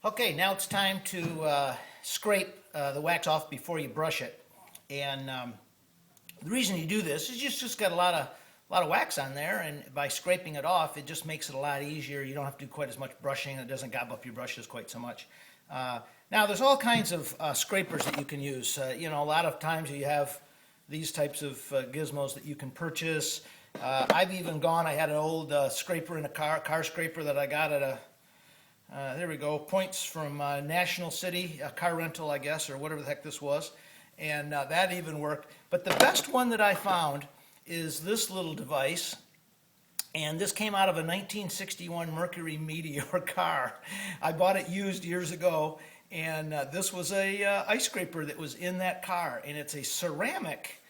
Okay, now it's time to scrape the wax off before you brush it. And the reason you do this is just got a lot of wax on there, and by scraping it off, it just makes it a lot easier. You don't have to do quite as much brushing. It doesn't gob up your brushes quite so much. Now, there's all kinds of scrapers that you can use. A lot of times you have these types of gizmos that you can purchase. I've even I had an old scraper in a car scraper that I got at a there we go, points from National City, a car rental, I guess, or whatever the heck this was. And that even worked. But the best one that I found is this little device. And this came out of a 1961 Mercury Meteor car. I bought it used years ago. And this was a ice scraper that was in that car. And it's a ceramic.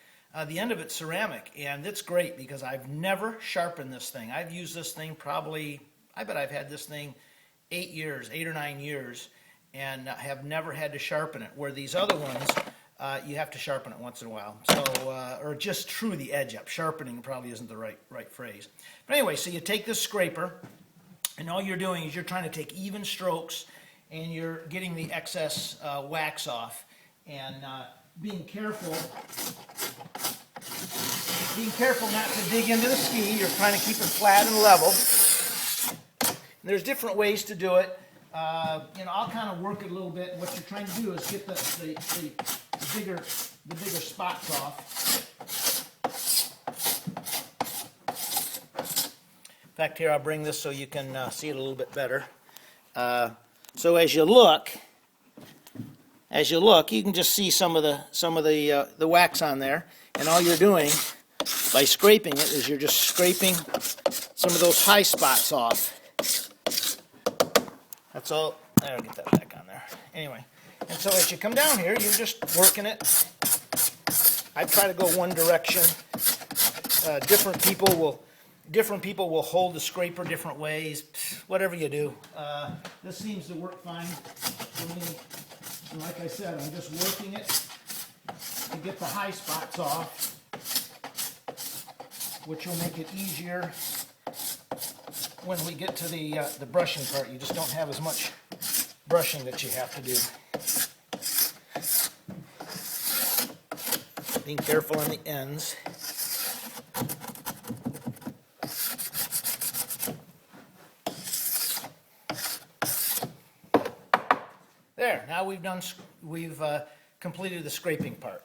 The end of it's ceramic. And it's great because I've never sharpened this thing. I've used this thing probably, I bet I've had this thing 8 or 9 years, and have never had to sharpen it, where these other ones, you have to sharpen it once in a while. So, or just true the edge up. Sharpening probably isn't the right phrase. But anyway, so you take this scraper, and all you're doing is you're trying to take even strokes, and you're getting the excess wax off, and being careful not to dig into the ski. You're trying to keep it flat and level. There's different ways to do it. I'll kind of work it a little bit. What you're trying to do is get the bigger spots off. In fact, here I'll bring this so you can see it a little bit better. So as you look, you can just see some of the wax on there, and all you're doing by scraping it is you're just scraping some of those high spots off. That's all. I'll get that back on there. Anyway, and so as you come down here, you're just working it. I try to go one direction. Different people will hold the scraper different ways. Whatever you do, this seems to work fine for me. And like I said, I'm just working it to get the high spots off, which will make it easier when we get to the brushing part. You just don't have as much brushing that you have to do. Being careful on the ends. There. Now we've completed the scraping part.